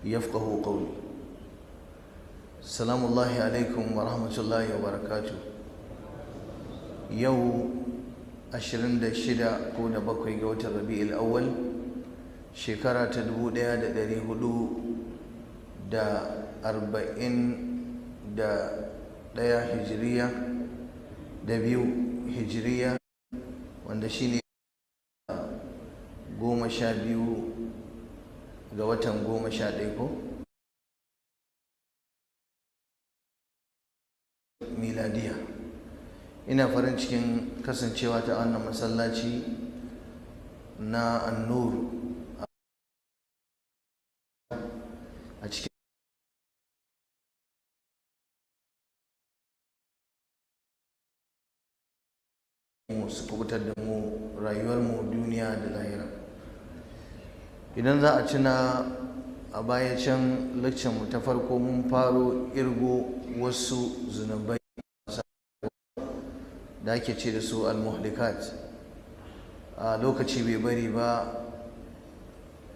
يفقهوا قولي. السلام الله عليكم ورحمة الله وبركاته. يوم 26 ko da 7 ga watan Rabi'ul Awwal shekara ta 1441 hijiriya da 2 hijiriya, wanda shine 12 ga watan 11 ko miladiya. Ina farin cikin kasancewa ta wannan masallaci na An-Nur a cikin su kubutar da mu rayuwarmu duniya da lahira. Idan za a tuna a baya can mu ta farko mun faro irgo wasu zunubai da ake ce da su al-muhlikat. A lokaci bai bari ba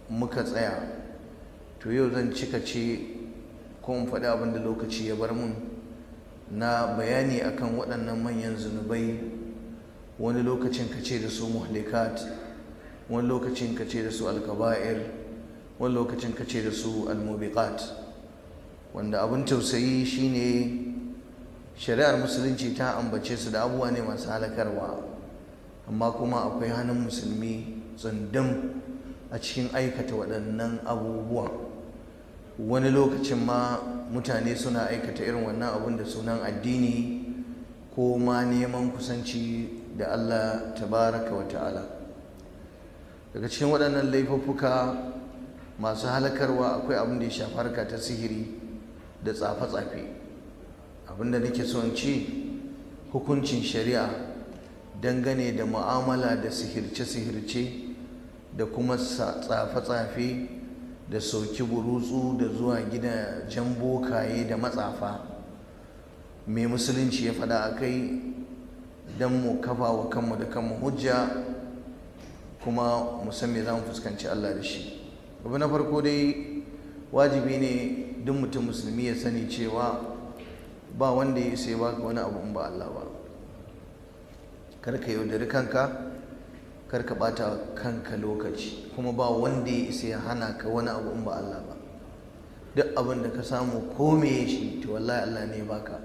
muka tsaya, to yau zan cika ce ko in faɗi abin da lokaci ya bar mun na bayani akan waɗannan manyan zunubai. Wani lokacin ka ce da su muhlikat, wani lokacin ka ce da su al-kaba'ir, wani lokacin ka ce da su al-mubiqat. Wanda abin tausayi shine shari'ar musulunci ta ambace su da abubuwa ne masu halakarwa, amma kuma akwai hannun musulmi tsundum a cikin aikata waɗannan abubuwa. Wani lokacin ma mutane suna aikata irin wannan abun da sunan addini ko ma neman kusanci da Allah tabaraka wa ta'ala. Daga cikin waɗannan laifuffuka masu halakarwa akwai abin da ya shafi harka ta sihiri da tsafe-tsafe. Abinda nake so in ce hukuncin shari'a dangane da mu'amala da sihirce-sihirce da kuma tsafe-tsafe da soki burutsu da zuwa gidajen bokaye da matsafa. Me musulunci ya faɗa a kai don mu kafa wa kanmu da kanmu hujja, kuma mu san me za mu fuskanci Allah da shi. Abu na farko dai, wajibi ne duk mutum musulmi ya sani cewa ba wanda ya isa ya baka wani abu in ba Allah ba. Kar ka yaudari kanka, kar ka bata kanka lokaci, kuma ba wanda ya isa ya hana ka wani abu in ba Allah ba. Duk abin da ka samu ko meye shi, to wallahi Allah ne ya baka,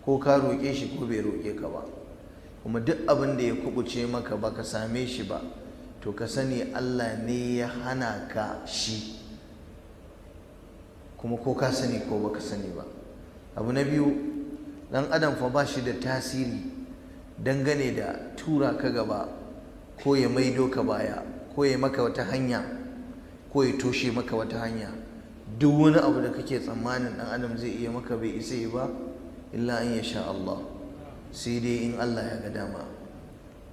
ko ka roƙe shi ko bai roƙe ka ba. Kuma duk abin da ya kubuce maka baka same shi ba, to ka sani Allah ne ya hana ka shi, kuma ko ka sani ko baka sani ba. Abu na biyu, ɗan adam fa ba shi da tasiri dangane da tura ka gaba ko ya maido ka baya ko ya maka wata hanya ko ya toshe maka wata hanya. Duk wani abu da kake tsammanin ɗan adam zai iya maka bai isa yi ba, illa an yasha Allah, sai dai in Allah ya ga dama.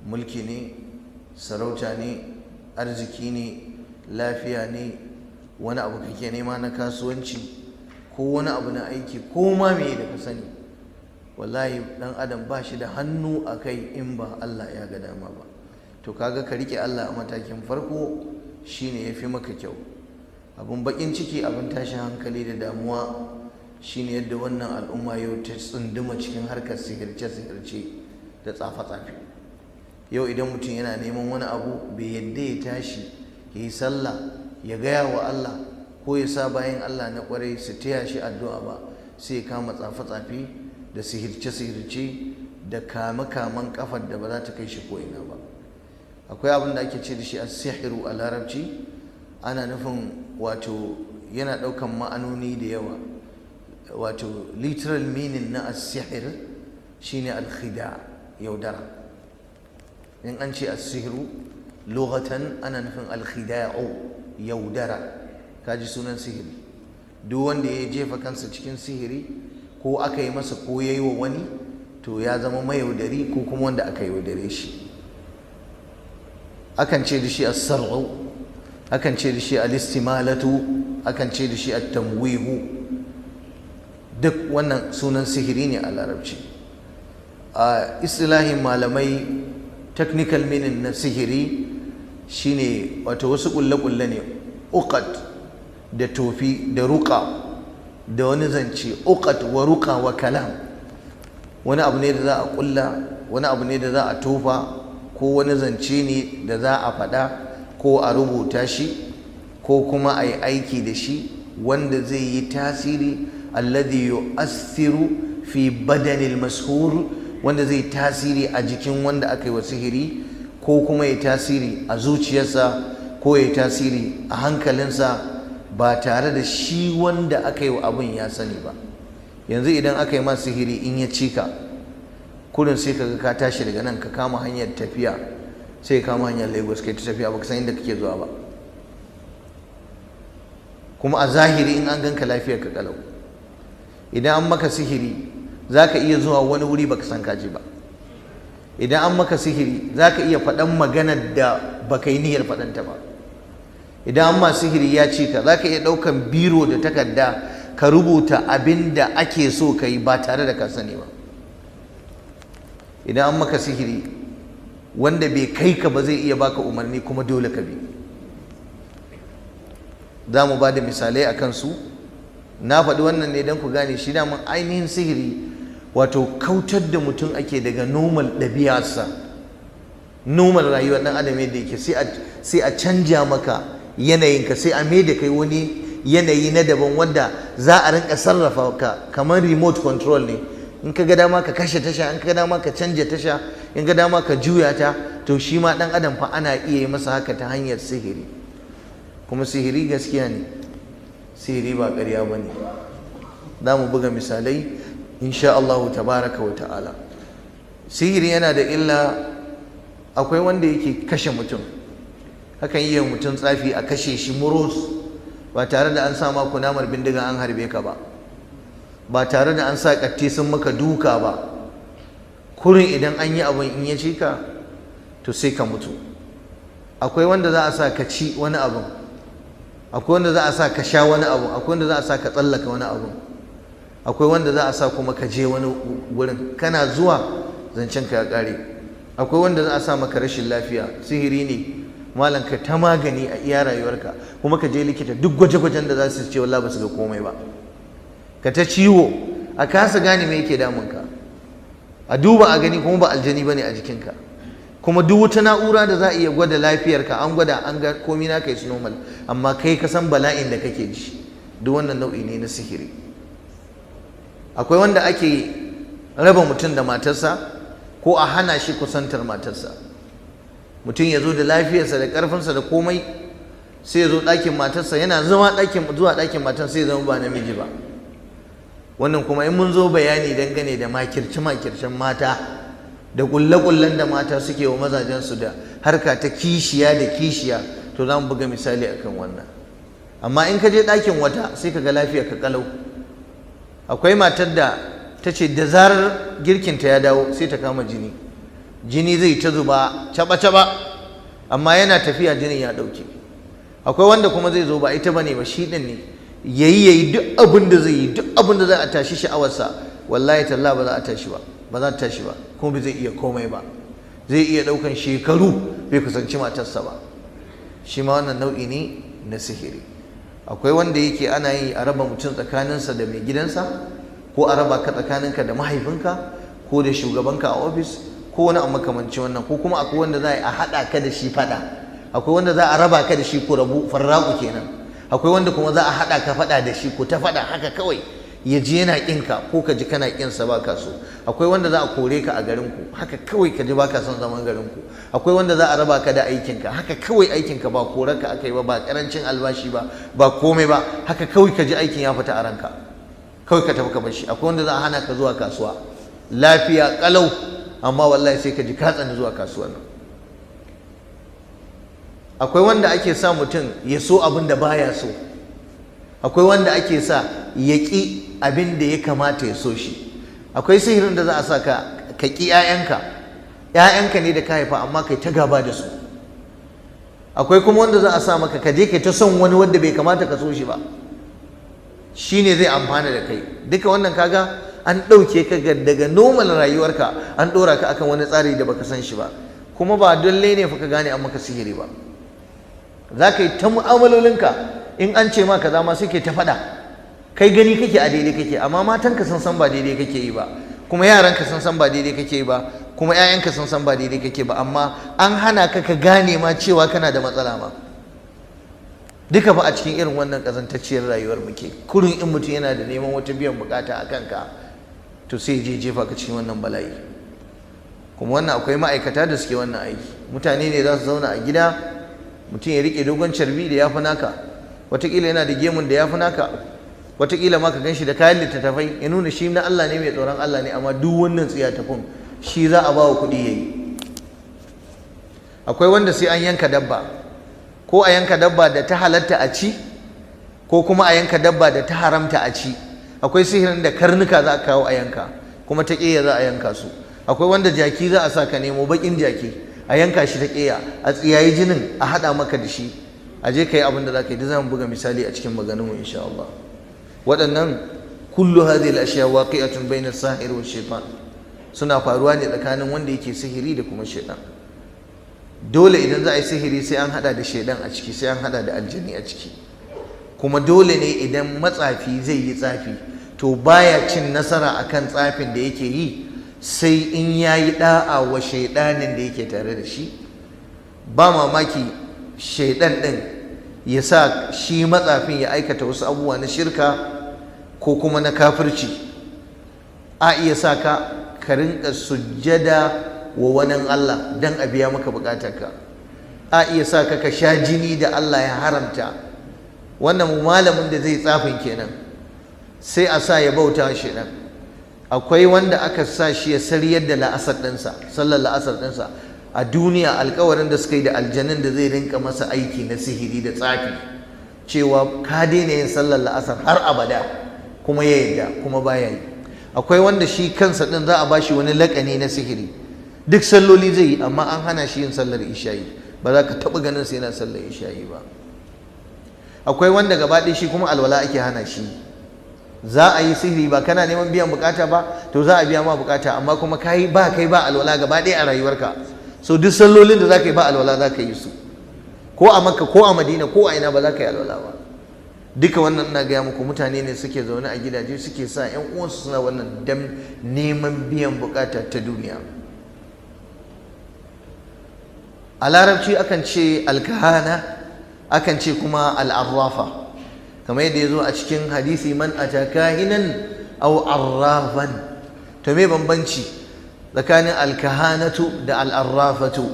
Mulki ne, sarauta ne, arziki ne, lafiya ne, wani abu kake nema na kasuwanci ko wani abu na aiki ko ma me da ka sani, wallahi dan adam ba shi da hannu a kai in ba Allah ya ga dama ba. To kaga ka rike Allah a matakin farko shine yafi maka kyau. Abun bakin ciki, abun tashin hankali da damuwa shine yadda wannan al'umma yau ta tsunduma cikin harkar sihirce-sihirce da tsafe-tsafe. Yau idan mutum yana neman wani abu bai yadda ya tashi ya yi sallah ya gaya wa Allah ko ya sa bayan Allah na kwarai su taya shi addu'a ba, sai ya kama tsafe-tsafe da sihirce-sihirce da kame-kamen kafar da ba za ta kai shi ko'ina ba. Akwai abin da ake ce da shi as-sihru a larabci, ana nufin wato yana ɗaukan ma'anoni da yawa. Wato literal meaning na as-sihr shine al-khida', yaudara. In an ce as-sihru lughatan ana nufin al-khida'u, yaudara. Kaji sunan sihiri. Duk wanda ya jefa kansa cikin sihiri ko aka yi masa ko yayi wa wani, to ya zama mayaudari ko kuma wanda aka yaudare shi. Akan ce da shi as-sar'u, akan ce da shi al-istimalatu, akan ce da shi at-tamwihu. Duk wannan sunan sihiri ne a larabci. A istilahin malamai, technical meaning na sihiri shine wato wasu kulle-kulle ne, uqad da tofi da ruqa da wani zance, uqat wa ruqa wa kalam. Wani abu ne da za a kulla, wani abu ne da za a tofa, ko wani zance ne da za a faɗa ko a rubuta shi ko kuma a yi aiki da shi wanda zai yi tasiri, alladhi yu'assiru fi badanil mashur, wanda zai tasiri a jikin wanda aka yi wa sihiri, ko kuma ya tasiri a zuciyarsa ko ya tasiri a hankalinsa ba tare da shi wanda aka yi wa abin ya sani ba. Yanzu idan aka yi ma sihiri in ya cika kurin sai kaga ka tashi daga nan ka kama hanyar tafiya, sai ka kama hanyar Lagos kai ta tafiya baka san inda kake zuwa ba, kuma a zahiri in an ganka lafiyar ka kalau. Idan an maka sihiri zaka iya zuwa wani wuri baka san kaje ba. Idan an maka sihiri zaka iya faɗan maganar da baka yi niyyar faɗanta ba. Idan an ma sihiri ya cika zaka iya ɗaukan biro da takarda ka rubuta abin da ake so ka yi ba tare da ka sani ba. Idan an maka sihiri wanda bai kai ka ba zai iya baka umarni kuma dole ka bi. Za mu ba da misalai a kansu. Na faɗi wannan ne don ku gane shi daman ainihin sihiri wato kautar da mutum ake daga normal ɗabi'arsa, normal rayuwar ɗan adam yadda yake, sai a canja maka yanayinka, sai a mai da kai wani yanayi na daban wanda za a rinka sarrafa ka kamar remote control ne. In ka ga dama ka kashe tasha, in ka ga dama ka canja tasha, in ka ga dama ka juya ta. To shi ma ɗan adam fa ana iya yi masa haka ta hanyar sihiri. Kuma sihiri gaskiya ne, sihiri ba ƙarya ba ne. Za mu buga misalai insha Allahu tabaraka wa ta'ala. Sihiri yana da illa. Akwai wanda yake kashe mutum, hakan yi mutum tsafi a kashe shi murus ba tare da an sa ma kunamar bindiga an harbe ka ba, ba tare da an sa ƙatti sun maka duka ba. Kurin idan an yi abin in ya ci ka to sai ka mutu. Akwai wanda za a sa ka ci wani abin, akwai wanda za a sa ka sha wani abu, akwai wanda za a sa ka tsallaka wani abu, akwai wanda za a sa kuma ka je wani wurin, kana zuwa zancen ka ya ƙare. Akwai wanda za a sa maka rashin lafiya, sihiri ne malam, ka ta magani a iya rayuwarka, kuma ka je likita duk gwaje-gwajen da za su ce wallahi ba su ga komai ba, ka ta ciwo a kasa gane me yake damunka, a duba a gani kuma ba aljani bane a jikinka, kuma duk wata na'ura da za a iya gwada lafiyarka an gwada an ga komai naka yi normal, amma kai ka san bala'in da kake ji. Duk wannan nau'i ne na sihiri. Akwai wanda ake raba mutum da matarsa ko a hana shi kusantar matarsa. Mutum ya zo da lafiyarsa da ƙarfinsa da komai, sai ya zo ɗakin matarsa, yana zuwa ɗakin matarsa sai ya zama ba namiji ba. Wannan kuma in mun zo bayani dangane da makirce-makircen mata da ƙulle-ƙullen da mata suke wa mazajensu da harka ta kishiya da kishiya, to za mu buga misali akan wannan. Amma in ka je ɗakin wata sai ka ga lafiya ka ƙalau. Akwai matar da ta ce da zarar girkinta ya dawo sai ta kama jini, jini zai ta zuba caba-caba, amma yana tafiya jinin ya ɗauke. Akwai wanda kuma zai zo ba ita bane ba, shi ɗin ne, yayi duk abin da zai yi, duk abin da za a tashi sha'awarsa, wallahi talla ba za a tashi ba, ba za ta tashi ba, kuma bai zai iya komai ba, zai iya ɗaukan shekaru bai kusanci matarsa ba. Shi ma wannan nau'i ne na sihiri. Akwai wanda yake ana yi a raba mutum tsakaninsa da mai gidansa, ko a raba ka tsakaninka da mahaifinka ko da shugabanka a ofis ko wani abu makamancin wannan, ko kuma akwai wanda za a haɗa ka da shi faɗa, akwai wanda za a raba ka da shi ku rabu, farraku kenan. Akwai wanda kuma za a haɗa ka faɗa da shi ku ta faɗa haka kawai, ya ji yana ƙinka ko ka ji kana ƙinsa ba ka so. Akwai wanda za a kore ka a garinku haka kawai ka ji ba ka son zaman garinku. Akwai wanda za a raba ka da aikinka haka kawai, aikinka ba korarka aka yi ba, ba ƙarancin albashi ba, ba komai ba, haka kawai ka ji aikin ya fita a ranka, kawai ka tafi ka bar shi. Akwai wanda za a hana ka zuwa kasuwa lafiya ƙalau, amma wallahi sai ka ji ka tsani zuwa kasuwar nan. Akwai wanda ake sa mutum ya so abin da baya so, akwai wanda ake sa ya ƙi abin da ya kamata ya so shi. Akwai sihirin da za a sa ka ƙi 'ya'yanka ne da ka haifa amma kai ta gaba da su. Akwai kuma wanda za a sa maka ka je kai ta son wani wanda bai kamata ka so shi ba, shi ne zai amfana da kai. Duka wannan kaga an ɗauke ka daga normal rayuwarka, an ɗora ka akan wani tsari da baka san shi ba, kuma ba dole ne fa ka gane an maka sihiri ba. Za ka yi ta mu'amalolinka in an ce ma kaza ma suke ta faɗa, kai gani kake a daidai kake, amma matanka sun san ba daidai kake yi ba, kuma yaranka sun san ba daidai kake yi ba, kuma 'ya'yanka sun san ba daidai kake ba, amma an hana ka ka gane ma cewa kana da matsala ma. Duka fa a cikin irin wannan ƙazantacciyar rayuwar muke. Kurin in mutum yana da neman wata biyan bukata a kanka, to sai je jefa ka cikin wannan bala'i. Kuma wannan akwai ma'aikata da suke wannan aiki. Mutane ne za su zauna a gida, mutum ya riƙe dogon carbi da ya fi naka, wataƙila yana da gemun da ya fi naka, wataƙila ma ka gan shi da kayan littattafai, ya nuna shi na Allah ne, mai tsoron Allah ne, amma duk wannan tsiyatafin shi za a ba wa kuɗi ya yi. Akwai wanda sai an yanka dabba, ko a yanka dabba da ta halatta a ci, ko kuma a yanka dabba da ta haramta a ci. Akwai sihirin da karnuka za a kawo a yanka, kuma ta ƙeya za a yanka su. Akwai wanda jaki za a sa ka nemo baƙin jaki a yanka shi ta ƙeya, a tsiyayi jinin a haɗa maka da shi, a je ka yi abin da za ka yi. Da za mu buga misali a cikin maganinmu insha Allah. Waɗannan kullu hadhihi al-ashya waqi'atun bayna as-sahir wa shaytan, suna faruwa ne tsakanin wanda yake sihiri da kuma shaytan. Dole idan za a yi sihiri sai an hada da shaytan a ciki, sai an hada da aljani a ciki. Kuma dole ne idan matsafi zai yi tsafi, to baya cin nasara akan tsafin da yake yi sai in yayi da'a wa shaytanin da yake tare da shi. Ba mamaki shaytan din ya sa shi matsafin ya aikata wasu abubuwa na shirka ko kuma na kafirci. A iya sa ka rinka sujjada wa wani Allah don a biya maka bukatarka. A iya sa ka sha jini da Allah ya haramta. Wannan malamin da zai tsafin kenan, sai a sa ya bauta shi nan. Akwai wanda aka sa shi ya sariyar da la'asar ɗinsa, sallar la'asar ɗinsa a duniya, alkawarin da suka yi da aljanin da zai rinka masa aiki na sihiri da tsafi, cewa ka daina yin sallar la'asar har abada, kuma ya yarda kuma baya yi. Akwai wanda shi kansa din za a bashi wani lakani na sihiri, duk salloli zai yi, amma an hana shi yin sallar isha'i, ba za ka taɓa ganin sa yana sallar isha'i ba. Akwai wanda gaba ɗaya shi kuma alwala ake hana shi. Za a yi sihiri, ba kana neman biyan bukata ba, to za a biya ma bukata, amma kuma kai ba alwala gaba ɗaya a rayuwarka. So duk sallolin da za ka yi ba alwala za ka yi su, ko a Makka ko a Madina ko a ina ba za ka yi alwala ba. Duka wannan ina gaya muku, mutane ne suke zaune a gidaje suke sa 'yan uwansu suna wannan dan neman biyan bukata ta duniya. A larabci akan ce alkahana, akan ce kuma al'arrafa, kamar yadda ya zo a cikin hadisi, man ata kahinan aw arrafan. To me bambanci tsakanin alkahanatu da al'arrafatu?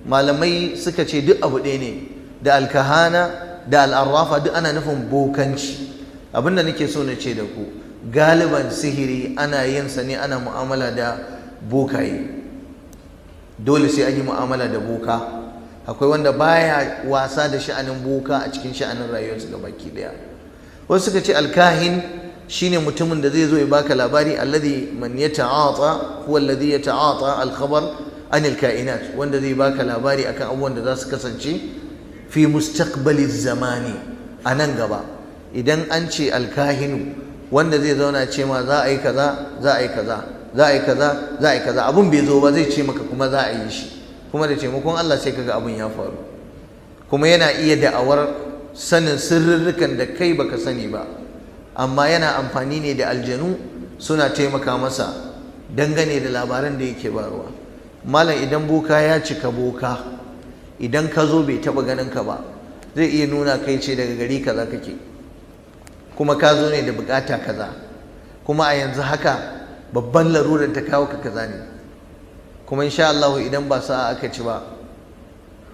Malamai suka ce duk abu ɗaya ne, da alkahana da al'arrafa duk ana nufin bokanci. Abinda nake so na ce da ku, galiban sihiri ana yin sa ne, ana mu'amala da bokaye. Dole sai an yi mu'amala da boka. Akwai wanda baya wasa da sha'anin boka a cikin sha'anin rayuwarsa gabaki daya. Wasu suka ce alkahin shine mutumin da zai zo ya baka labari, alladhi man yata'ata huwa alladhi yata'ata al-khabar an al-kainat, wanda zai baka labari akan abubuwan da za su kasance fi mustaqbali zamani, a nan gaba. Idan an ce alkahinu, wanda zai zauna ce ma za a yi kaza, za a yi kaza, za a yi kaza, za a yi kaza, abun bai zo ba zai ce maka kuma za a yi shi, kuma da taimakon Allah sai kaga abun ya faru. Kuma yana iya da'awar sanin sirrurrukan da kai baka sani ba, amma yana amfani ne da aljanu suna taimaka masa dangane da labaran da yake barwa. Malam, idan boka ya cika boka, idan ka zo bai taba ganin ka ba, zai iya nuna kai ce daga gari kaza kake, kuma ka zo ne da bukata kaza, kuma a yanzu haka babban larurar ta kawo ka kaza ne, kuma insha Allah idan ba sa'a aka ci ba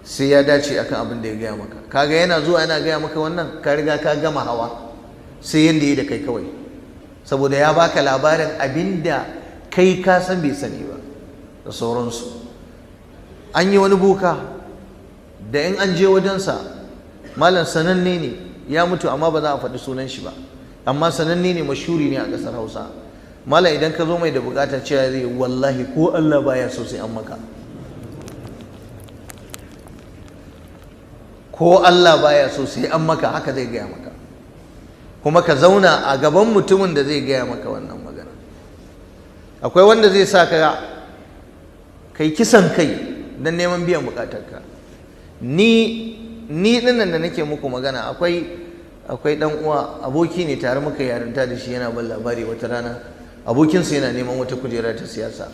sai ya dace akan abin da ya gaya maka. Kaga yana zuwa yana gaya maka wannan, ka riga ka gama hawa, sai yanda yi da kai kawai, saboda ya baka labarin abinda kai ka san bai sani ba da sauransu. An yi wani boka da in an je wajensa, malam sananne ne, ya mutu amma ba za a faɗi sunan shi ba, amma sananne ne, mashhuri ne a ƙasar Hausa. Malam, idan ka zo mai da bukata cewa zai, wallahi ko Allah baya so sai an maka, ko Allah baya so sai an maka, haka zai gaya maka. Kuma ka zauna a gaban mutumin da zai gaya maka wannan magana. Akwai wanda zai sa ka kai kisan kai don neman biyan bukatarka. Ni dinnan da nake muku magana, akwai akwai dan uwa aboki ne tare muka yarinta da shi, yana ban labari wata rana abokinsa yana neman wata kujera ta siyasa,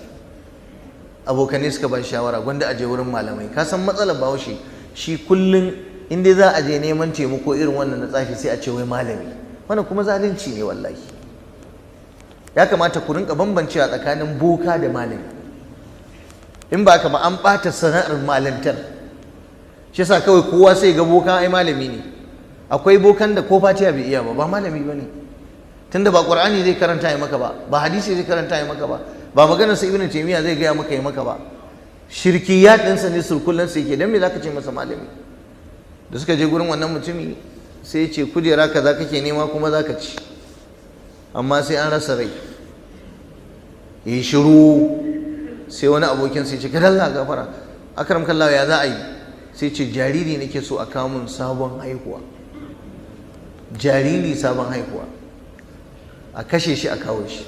abokanai suka ba shawara gwanda aje wurin malamai. Ka san matsalar Bahaushe, shi kullum in dai za a je neman taimako irin wannan na tsafi sai a ce wai malami, wannan kuma zalunci ne wallahi. Ya kamata ku rinka bambancewa tsakanin boka da malami, in ba ka ba an ɓata sana'ar malantar. Shi yasa kawai kowa sai ga boka ai malami ne. Akwai bokan da ko fatiha bai iya ba malami ba ne, tunda ba Qur'ani zai karanta ya maka ba hadisi zai karanta ya maka ba maganar sa Ibn Taymiyyah zai gaya maka ya maka ba, shirkiyat ɗinsa ne surkullan sa yake. Dan me zaka ce masa malami? Da suka je gurin wannan mutumi sai ya ce kujera kaza kake nema kuma zaka ci, amma sai an rasa rai. Yi shiru, sai wani abokin sai ce kada Allah gafara, akram kallahu ya za a yi? Sai ce jariri nake so a kawo mun sabon haihuwa, jariri sabon haihuwa, a kashe shi a kawo shi.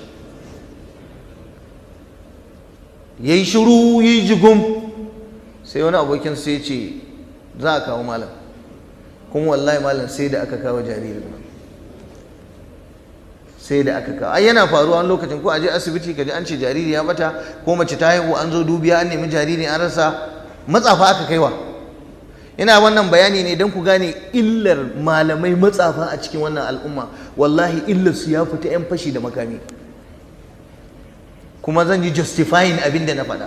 Yayi shiru, yi jigum, sai wani abokin sai ce za a kawo malam, kuma wallahi malam sai da aka kawo jaririn nan, sai da aka kawo. Ai yana faruwa lokacin ko aje asibiti kaji an ce jariri ya bata, ko mace ta haihu an zo dubiya an nemi jariri an rasa, matsafa aka kaiwa. Ina wannan bayani ne don ku gane illar malamai matsafa a cikin wannan al'umma. Wallahi illar su ya fita 'yan fashi da makami, kuma zan yi justifying abin da na faɗa.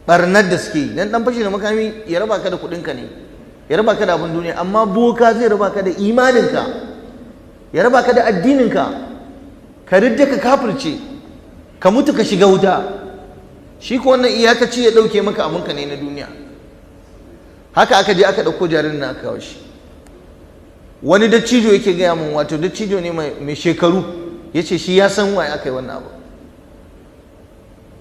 Ɓarnar da suke, dan ɗan fashi da makami ya raba ka da kuɗinka ne, ya raba ka da abin duniya, amma boka zai raba ka da imaninka, ya raba ka da addininka, ka ridda ka kafirce, ka mutu ka shiga wuta. Shi ko wannan iyakaci ya ɗauke maka abinka ne na duniya. Haka aka je aka ɗauko jaririn na aka kawo shi. Wani dattijo yake gaya min, wato dattijo ne mai shekaru, ya ce shi ya san waye aka yi wannan abu.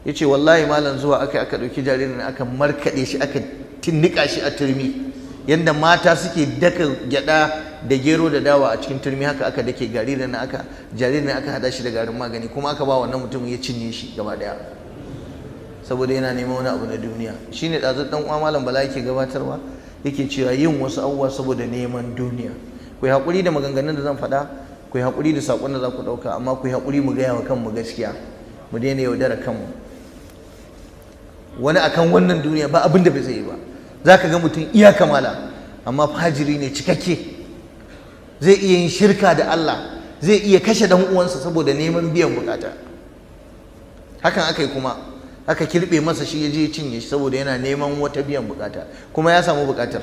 Ya ce wallahi malam zuwa aka ɗauki jaririn aka markaɗe shi, aka tinnika shi a turmi, yadda mata suke daka gyaɗa da gero da dawa a cikin turmi, haka aka dake jaririn aka haɗa shi da garin magani, kuma aka ba wannan mutumin ya cinye shi gaba ɗaya, saboda yana neman wani abu na duniya. Shine ɗazu ɗan uwa malam Bala yake gabatarwa, yake cewa yin wasu abubuwa saboda neman duniya. Ku yi haƙuri da maganganun da zan faɗa, ku yi haƙuri da saƙon da za ku ɗauka, amma ku yi haƙuri mu gaya wa kanmu gaskiya, mu daina yaudara kanmu. Wani akan wannan duniya ba abin da bai zai yi ba. Za ka ga mutum iya kamala amma fajiri ne cikakke, zai iya yin shirka da Allah, zai iya kashe ɗan uwansa saboda neman biyan bukata. Hakan aka yi kuma aka kirɓe masa shi, ya je ya cinye shi saboda yana neman wata biyan bukata, kuma ya samu bukatar.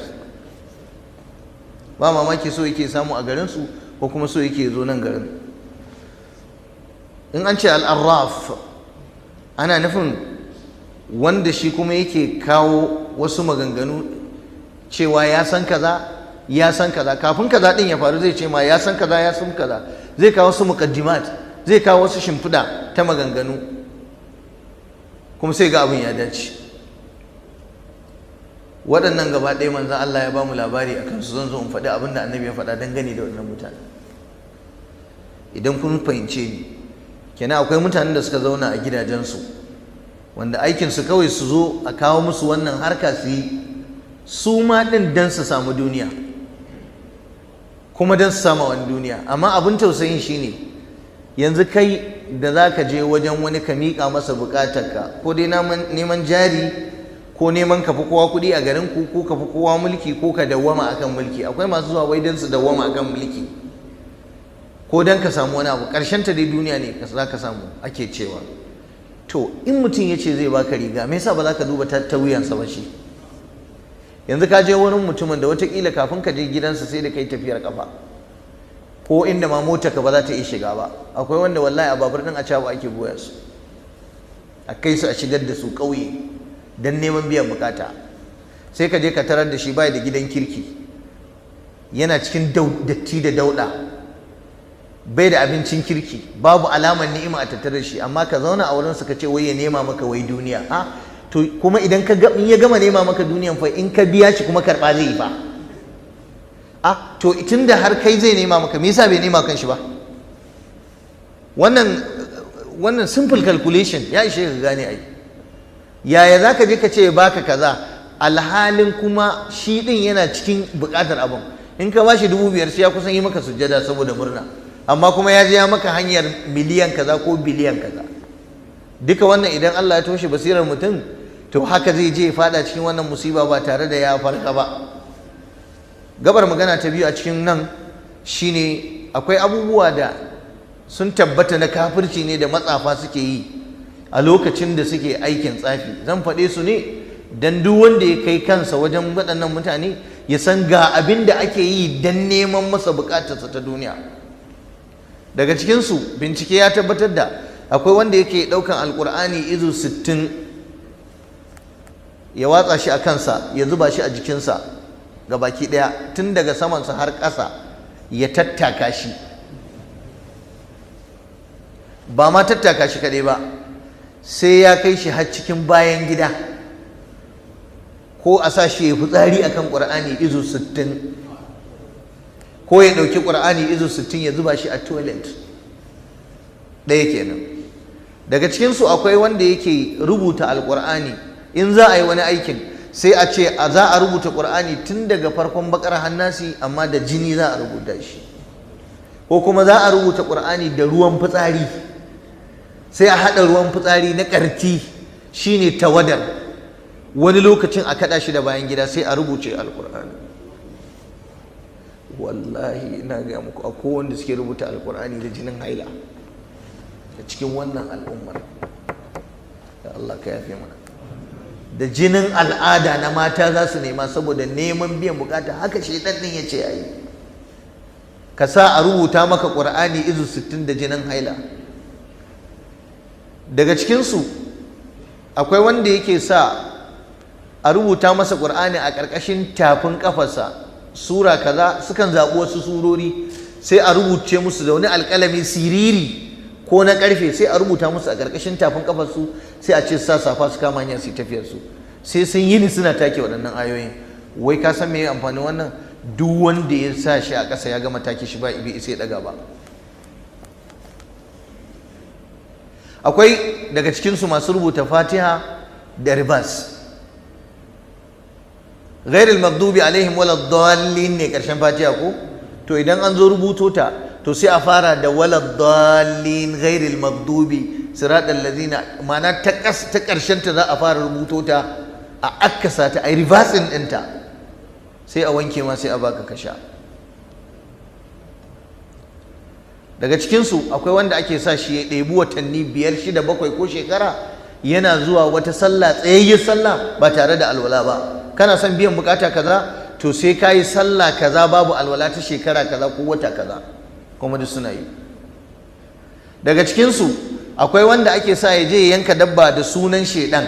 Ba mamaki so yake samu a garinsu, ko kuma so yake zo nan garin. In an ce al'arraf ana nufin wanda shi kuma yake kawo wasu maganganu cewa ya san kaza, ya san kaza, kafin kaza din ya faru zai ce ma ya san kaza, ya san kaza, zai kawo wasu muqaddimat, zai kawo wasu shimfiɗa ta maganganu, kuma sai ga abin ya dace. Waɗannan gaba ɗaya manzon Allah ya ba mu labari a kansu. Zan zo in faɗi abin da annabi ya faɗa dangane da waɗannan mutane. Idan kun fahimce ni, kenan akwai mutanen da suka zauna a gidajensu, wanda aikinsu kawai su zo a kawo musu wannan harka su yi, su ma ɗin don su samu duniya, kuma don su samu wani duniya. Amma abin tausayin shine yanzu kai da za ka je wajen wani ka miƙa masa buƙatarka, ko dai neman jari, ko neman ka fi kowa kuɗi a garinku, ko ka fi kowa mulki, ko ka dawwama akan mulki. Akwai masu zuwa wai don su dawwama akan mulki, ko don ka samu wani abu. Ƙarshen ta dai duniya ne za ka samu, ake cewa. To in mutum ya ce zai baka riga, me yasa ba za ka duba ta wuyansa ba shi? Yanzu ka je wurin mutumin da watakila kafin ka je gidansa sai da kai tafiyar kafa, ko inda ma motarka ba za ta iya shiga ba. Akwai wanda wallahi a babur din a caba ake goya su, a kai su a shigar da su ƙauye don neman biyan bukata. Sai ka je ka tarar da shi bai da gidan kirki, yana cikin datti da dauɗa, bai da abincin kirki, babu alamar ni'ima a tattare da shi, amma ka zauna a wurinsa ka ce wai ya nema maka wai duniya. To kuma idan in ya gama nema maka duniyan fa, in ka biya shi kuma karɓa zai yi fa. To tun da har kai zai nema maka, me yasa bai nema kan shi ba? Wannan simple calculation ya ishe ka gane ai. Yaya za ka je ka ce baka kaza, alhalin kuma shi ɗin yana cikin buƙatar abin? in ka bashi 5,000 sai ya kusan yi maka sujjada saboda murna, amma kuma ya je ya maka hanyar miliyan kaza ko biliyan kaza. Duka wannan idan Allah ya toshe basirar mutum, to haka zai je ya fada cikin wannan musiba ba tare da ya farka ba. Gabar magana ta biyu a cikin nan shine akwai abubuwa da sun tabbata na kafirci ne da matsafa suke yi a lokacin da suke aikin tsafi. Zan faɗe su ne dan duk wanda ya kai kansa wajen waɗannan mutane ya san ga abin da ake yi dan neman masa buƙatarsa ta duniya. Daga cikinsu bincike ya tabbatar da akwai wanda yake ɗaukan alƙur'ani izu 60 ya watsa shi a kansa, ya zuba shi a jikinsa ga baki ɗaya tun daga samansa har ƙasa, ya tattaka shi. Ba ma tattaka shi kaɗai ba, sai ya kai shi har cikin bayan gida, ko a sa shi ya fitsari akan ƙur'ani izu 60, ko ya ɗauki ƙur'ani izu 60 ya zuba shi a toilet. Ɗaya kenan. Daga cikinsu akwai wanda yake rubuta alƙur'ani. In za a yi wani aikin sai a ce za a rubuta ƙur'ani tun daga farkon baƙar hannasi, amma da jini za a rubuta shi, ko kuma za a rubuta ƙur'ani da ruwan fitsari, sai a haɗa ruwan fitsari na ƙarti shine tawadar, wani lokacin a kaɗa shi da bayan gida sai a rubuce alƙur'ani. Wallahi ina ga muku akwai wanda suke rubuta alƙur'ani da jinin haila a cikin wannan al'ummar. Ya Allah ka yafe mana. Da jinin al'ada na mata za su nema saboda neman biyan bukata, haka shaitan din ya ce yayi. Ka sa a rubuta maka ƙur'ani izu 60 da jinin haila. Daga cikinsu akwai wanda yake sa a rubuta masa ƙur'ani a ƙarƙashin tafin ƙafarsa, sura kaza. Sukan zaɓi wasu surori sai a rubuce musu da wani alƙalami siriri ko na ƙarfe, sai a rubuta musu a ƙarƙashin tafin ƙafarsu, sai a ce sa safa su kama hanya su tafiyar su, sai sun yi ni suna take waɗannan ayoyin. Wai ka san me ya amfani wannan? Duk wanda ya sa shi a ƙasa ya gama take shi ba ibi sai ya ɗaga ba. Akwai daga cikinsu masu rubuta Fatiha da ribas, ghairil maghdubi alaihim waladdallin ne ƙarshen Fatiha ko? To idan an zo rubuto ta, to sai a fara da waladdallin ghairil maghdubi siratal ladina, ma'ana ta ƙarshen ta za a fara rubuto ta, a akkasa ta, a reversing ɗinta, sai a wanke ma sai a baka kasha. Daga cikinsu akwai wanda ake sa shi ya ɗebi watanni 5, 6, 7 ko shekara yana zuwa wata sallah, tsayayyar sallah ba tare da alwala ba. Kana son biyan bukata kaza, to sai ka yi sallah kaza babu alwala ta shekara kaza ko wata kaza, kuma duk suna yi. Daga cikinsu akwai wanda ake sa ya je ya yanka dabba da sunan shedan.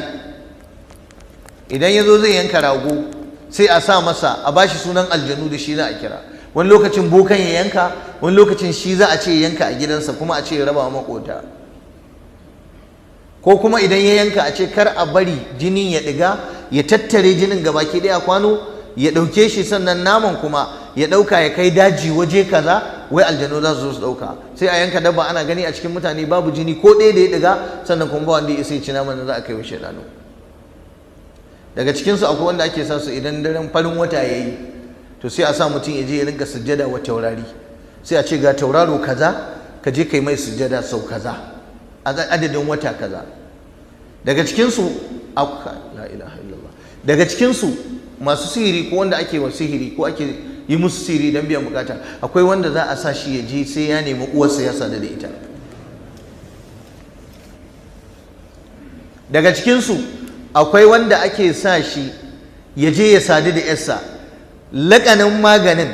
Idan ya zo zai yanka rago, sai a sa masa, a bashi sunan aljanu da shi za a kira. Wani lokacin bokan ya yanka, wani lokacin shi za a ce ya yanka a gidansa, kuma a ce ya raba wa makota. Ko kuma idan ya yanka a ce kar a bari jinin ya ɗiga, ya tattare jinin gabaki ɗaya kwano, ya ɗauke shi, sannan naman kuma ya ɗauka ya kai daji waje kaza, wai aljanu za su zo su ɗauka. Sai a yanka dabba ana gani a cikin mutane babu jini ko ɗaya da ya ɗiga, sannan kuma ba wanda ya sai ci naman da za a kai wa shaidanu. Daga cikinsu akwai wanda ake sa su idan daren farin wata ya yi, to sai a sa mutum ya je ya rinka sujjada wa taurari, sai a ce ga tauraro kaza, ka je kai mai sujjada sau kaza a adadin wata kaza. Daga cikinsu la ilaha illallah, daga cikinsu masu sihiri ko wanda ake wa sihiri ko ake yi musu sihiri don biyan bukata, akwai wanda za a sa shi ya je sai ya nemi uwarsa ya sadu da ita. Daga cikinsu akwai wanda ake sa shi ya je ya sadu da yarsa. Laƙanin maganin,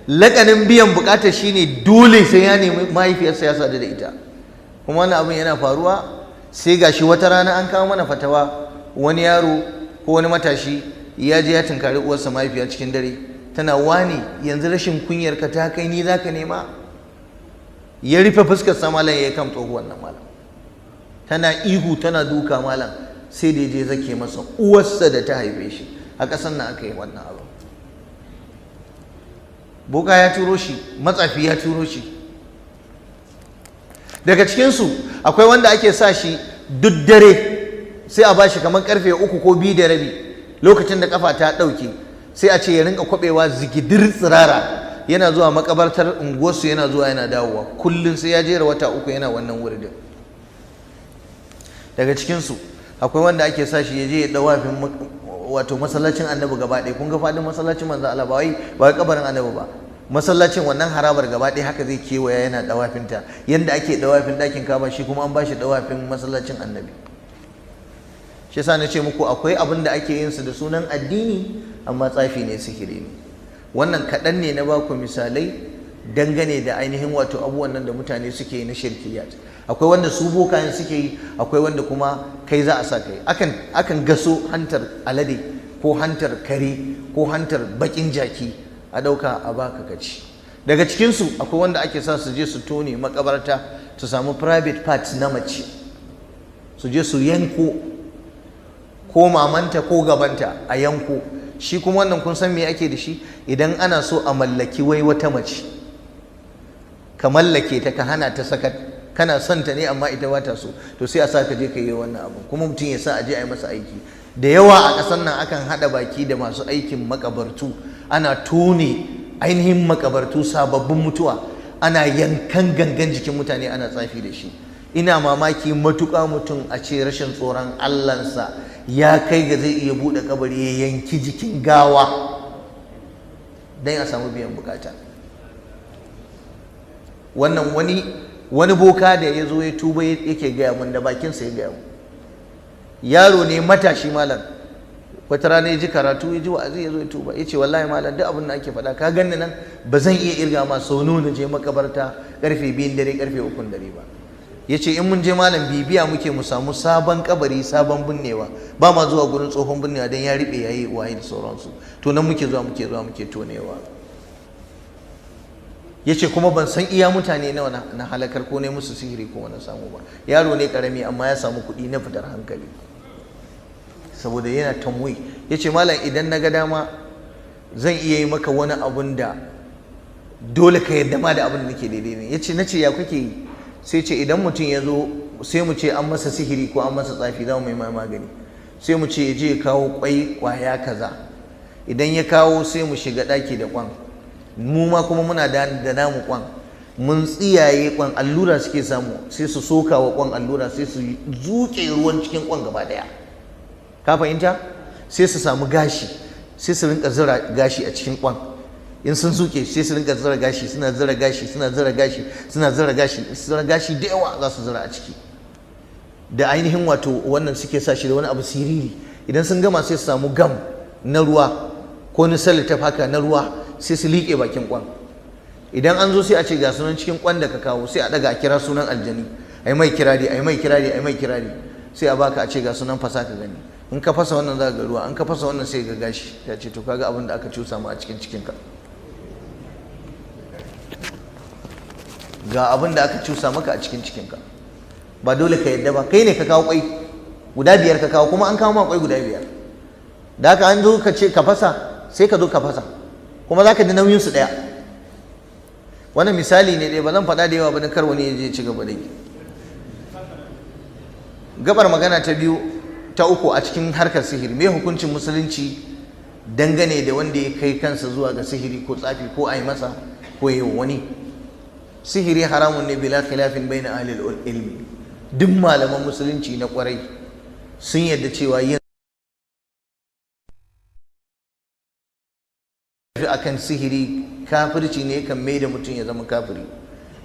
laƙanin biyan buƙatar shine dole sai ya nemi mahaifiyarsa ya sadu da ita. Kuma wannan abin yana faruwa, sai gashi wata rana an kawo mana fatawa, wani yaro ko wani matashi ya je ya tunkari uwarsa mahaifiya cikin dare, tana wani yanzu rashin kunyarka ta kai ni zaka nema? Ya rufe fuskar sa malam ya kam tsohuwar nan malam, tana ihu tana duka malam, sai da je zake masa uwarsa da ta haife shi. A ƙasar nan aka yi wannan abu. Boka ya turo shi, matsafi ya turo shi. Daga cikinsu akwai wanda ake sa shi duk dare, sai a bashi kamar karfe 3 ko 2 da rabi, lokacin da kafa ta ɗauke, sai a ce ya rinka kwabewa zigidir tsirara, yana zuwa makabartar unguwarsu, yana zuwa yana dawowa kullum, sai ya jera wata 3 yana wannan wuridin. Daga cikinsu akwai wanda ake sa shi ya je ya dawafin wato masallacin annabi gaba ɗaya. Kun ga fadin masallacin manzo Allah, ba wai kabarin annabi ba, masallacin wannan harabar gaba ɗaya haka zai kewaya yana dawafinta, yanda ake dawafin ɗakin Kaaba shi kuma an bashi dawafin masallacin annabi. Shi yasa na ce muku akwai abin da ake yin su da sunan addini amma tsafi ne, sihiri ne. Wannan kaɗan ne na baku misalai dangane da ainihin wato abubuwan nan da mutane suke yi na shirkiyat. Akwai wanda su bokayen suke yi, akwai wanda kuma kai za a sa kai. Akan gaso hantar alade ko hantar kare ko hantar bakin jaki a ɗauka a baka kaci. Daga cikinsu akwai wanda ake sa su je su tone makabarta, su samu private part na mace, su je su yanko ko mamanta ko gabanta a yanko. Shi kuma wannan kun san me ake da shi? Idan ana so a mallaki wai wata mace, ka mallake ta, ka hana ta sakat, kana son ta ne amma ita ba ta so, to sai a sa ka je ka yi wannan abu, kuma mutum ya sa a je a yi masa aiki. Da yawa a ƙasar nan akan haɗa baki da masu aikin makabartu, ana tone ainihin makabartu sababbin mutuwa, ana yankan gangan jikin mutane ana tsafi da shi. Ina mamaki matuƙa mutum a ce rashin tsoron Allahnsa ya kai ga zai iya buɗe kabari ya yanki jikin gawa don a samu biyan bukata. Wannan wani boka da ya zo ya tuba yake gaya mun, da bakinsa ya gaya mun. Yaro ne matashi malam, wata rana ya ji karatu, ya ji wa'azi, ya zo ya tuba, ya ce wallahi malam duk abin da ake faɗa ka ganni nan ba zan iya irga ma sau nawa na je makabarta karfe 2 dare karfe 3 dare ba. Ya ce in mun je malam bibiya muke mu samu sabon kabari, sabon binnewa, ba ma zuwa gurin tsohon binnewa don ya riɓe ya yi waye da sauransu, to nan muke zuwa muke tonewa. Ya ce kuma ban san iya mutane nawa na halakar ko ne musu sihiri ko wani samu ba. Yaro ne karami amma ya samu kuɗi na fitar hankali saboda yana tamwi. Ya ce malam idan na ga dama zan iya yi maka wani abun da dole ka yarda ma da abin da nake daidai ne. Ya ce na ce ya kuke yi? Sai ce idan mutum ya zo sai mu ce an masa sihiri ko an masa tsafi, za mu mai magani. Sai mu ce ya je ya kawo kwaya kaza, idan ya kawo sai mu shiga ɗaki da kwan, mu ma kuma muna da namu kwan, mun tsiyaye kwan, allura suke samu, sai su soka wa kwan allura, sai su zuke ruwan cikin kwan gaba daya. Ka fahimta? Sai su samu gashi, sai su rinka zira gashi a cikin kwan. In sun zuke sai su rinka zira gashi, suna zira gashi, suna zira gashi, suna zira gashi, zira gashi da yawa za su zira a ciki. Da ainihin wato wannan suke sa shi da wani abu siriri. Idan sun gama sai su samu gam na ruwa ko na salita haka na ruwa, sai su liƙe bakin kwan. Idan an zo sai a ce ga sunan cikin kwan da ka kawo, sai a daga a kira sunan aljani, ai mai kirari, ai mai kirari, ai mai kirari, sai a baka a ce ga sunan fasa ka gani. In ka fasa wannan za ka ga ruwa, in ka fasa wannan sai ga gashi. Ya ce to kaga abin da aka cusa mu a cikin cikinka, ga abin da aka cusa maka a cikin cikinka. Ba dole ka yadda ba, kai ne ka kawo kwai guda 5 ka kawo, kuma an kawo ma kwai guda 5. Da haka an zo ka ce ka fasa, sai ka zo ka fasa, kuma za ka ji nauyinsu ɗaya. Wannan misali ne ɗaya, ba zan faɗa da yawa ba na kar wani ya je ci gaba da yi. Gabar magana ta uku a cikin harkar sihiri, me hukuncin musulunci dangane da wanda ya kai kansa zuwa ga sihiri ko tsafi ko a yi masa ko yi wani. Sihiri haramun ne bila khilafin bayna ahli ilmi. Duk malaman musulunci na kwarai sun yarda cewa yin akan sihiri kafirci ne, kan mai da mutum ya zama kafiri,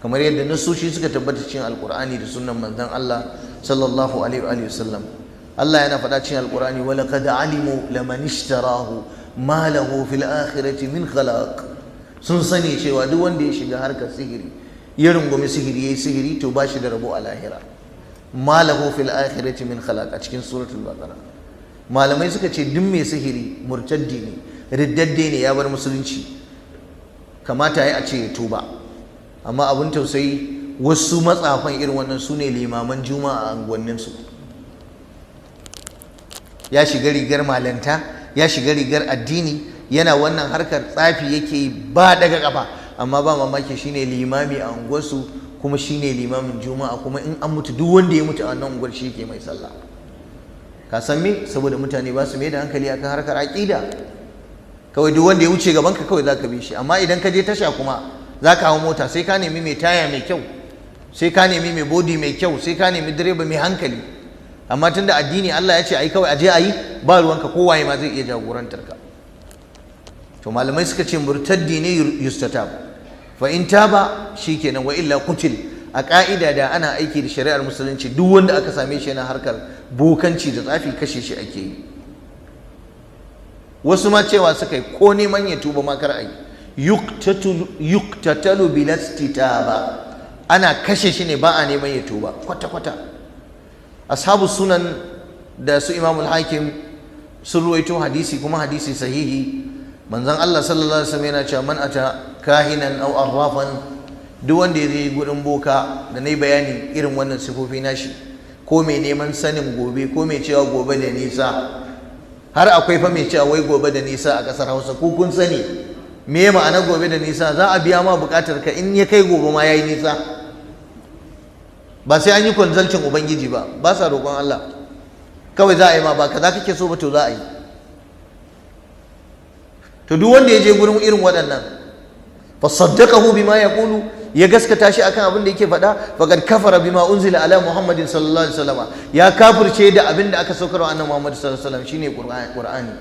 kamar yadda nasoshi suka tabbata cikin alqur'ani da sunnan manzon Allah sallallahu alaihi wa sallam. Allah yana faɗa cikin alqur'ani, wa laqad alimu laman ishtarahu ma lahu fil akhirati min khalaq. Sun sani cewa duk wanda ya shiga harkar sihiri, ya rungumi sihiri, yayi sihiri, to ba shi da rabo a lahira. Ma lahu fil akhirati min khalaq, a cikin suratul baqara. Malamai suka ce duk mai sihiri murtaddi ne, riddadde ne, ya bar musulunci, kamata ya a ce ya tuba. Amma abin tausayi, wasu matsafan irin wannan su ne limaman juma'a a unguwanninsu. Ya shiga rigar malanta, ya shiga rigar addini, yana wannan harkar tsafi yake yi ba daga kafa, amma ba mamaki shine limami a unguwarsu, kuma shine limamin juma'a, kuma in an mutu duk wanda ya mutu a wannan unguwar shi yake mai sallah. Ka san me? Saboda mutane ba su mai da hankali akan harkar aqida. kawai duk wanda ya wuce gaban ka kawai zaka bi shi. amma idan ka je tasha kuma zaka hawo mota sai ka nemi mai taya mai kyau, sai ka nemi mai bodi mai kyau, sai ka nemi direba mai hankali. amma tunda addini Allah ya ce ai kawai aje ayi, ba ruwanka kowaye ma zai iya jagorantar ka. to malamai suka ce murtaddi ne yustatab, fa in taba shikenan, wa illa qutil. a ka'ida da ana aiki da shari'ar musulunci duk wanda aka same shi yana harkar bokanci da tsafi kashe shi ake yi. wasu ma cewa suka yi ko neman ya tuba ma kar ai, yuqtatalu bilastitaba, ana kashe shi ne ba a neman ya tuba kwata kwata. ashabu sunan da su imamul hakim sun ruwaito hadisi, kuma hadisi sahihi. manzon Allah sallallahu alaihi wasallam yana cewa man ata kahinan aw arrafan, duk wanda ya je gurin boka, da nayi bayani irin wannan sifofi nashi, ko mai neman sanin gobe, ko mai cewa gobe da nisa. har akwai fa mai cewa wai gobe da nisa a kasar Hausa, ko kun sani me ma'ana gobe da nisa? za a biya ma bukatar ka in ya kai gobe ma yayi nisa, ba sai an yi konzalcin ubangiji ba, ba sa roƙon Allah, kawai za a yi ma, ba kaza kake so ba to za a yi. to duk wanda ya je gurin irin waɗannan, fa saddaqahu bima yaqulu, ya gaskata shi akan abin da yake faɗa, faqad kafara bima unzila ala Muhammadin sallallahu alaihi wasallam, ya kafirce da abin da aka saukar wa annabi Muhammad sallallahu alaihi wasallam, shine Qur'ani.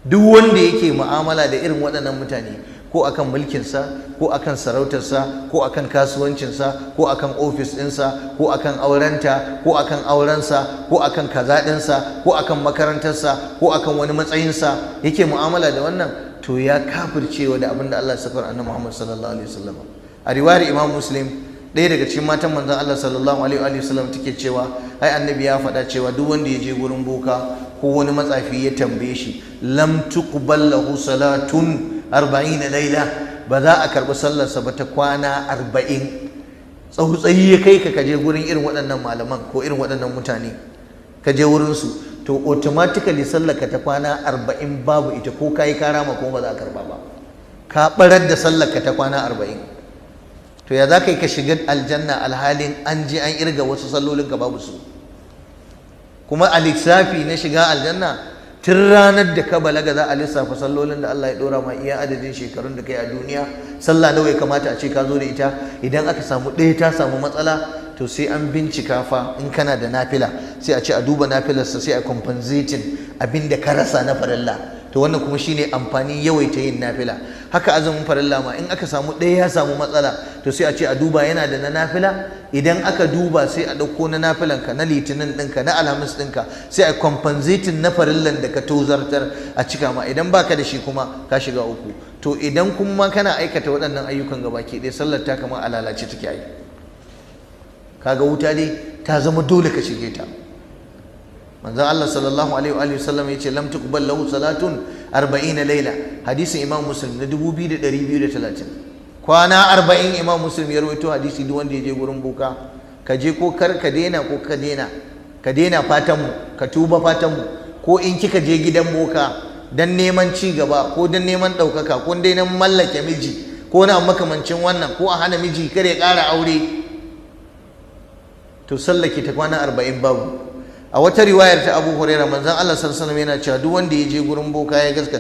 duk wanda yake mu'amala da irin waɗannan mutane, ko akan mulkinsa, ko akan sarautarsa, ko akan kasuwancinsa, ko akan ofis ɗinsa, ko akan aurenta, ko akan aurensa, ko akan kaza ɗinsa, ko akan makarantarsa, ko akan wani matsayinsa, yake mu'amala da wannan, to ya kafircewa da abin da Allah ya sakar annabi Muhammad sallallahu alaihi wasallam. a riwayar Imam Muslim, ɗaya daga cikin matan manzon Allah sallallahu alaihi wasallam take cewa ai annabi ya faɗa cewa duk wanda ya je gurin boka ko wani matsafi ya tambaye shi, lam tuqbal lahu salatun 40 laila, ba za a karɓi sallarsa ba ta kwana 40. tsautsayi ya kai ka je gurin irin waɗannan malaman ko irin waɗannan mutane, ka je wurinsu, to automatically sallarka ta kwana 40 babu ita, ko kayi karama ko ba za a karɓa ba, ka barar da sallarka ta kwana 40. to ya za ka yi ka shiga aljanna alhalin an je an irga wasu sallolin ka babu su? kuma a lissafi na shiga aljanna, tun ranar da ka balaga za a lissafa sallolin da Allah ya dora ma iya adadin shekarun da kai a duniya. sallah nawa ya kamata a ce ka zo da ita? idan aka samu ɗaya ta samu matsala, to sai an bincika fa. in kana da nafila, sai a ce a duba nafilarsa, sai a compensating abin da ka rasa na farilla. to wannan kuma shine amfanin yawaita yin nafila. haka azumin farilla ma, in aka samu ɗaya ya samu matsala, to sai a ce a duba yana da na nafila. idan aka duba, sai a ɗauko na nafilanka, na litinin ɗinka, na alhamis ɗinka, sai a compensating na farillan da ka tozartar a cika ma. idan baka da shi kuma ka shiga uku. to idan kuma kana aikata waɗannan ayyukan gabaki ɗaya, sallar ta kama a lalace take yi. kaga wuta dai ta zama dole ka shige ta. manzon Allah sallallahu alaihi wa sallam yace lam tuqbal lahu salatun 40 laila, hadisin Imam Muslim na 2230. kwana 40 Imam Muslim ya rawaito hadisi. duk wanda ya je gurin boka, ka je ko kar ka daina, ko ka daina fatan mu, ka tuba fatan mu. ko in kika je gidan boka dan neman ci gaba, ko dan neman ɗaukaka, ko dan neman mallake miji, ko na makamancin wannan, ko a hana miji kare ƙara aure, to sallake ta kwana 40 babu. a wata riwayar ta Abu Hurairah, manzon Allah sallallahu alaihi wasallam yana cewa duk wanda ya je gurin boka ya gaskata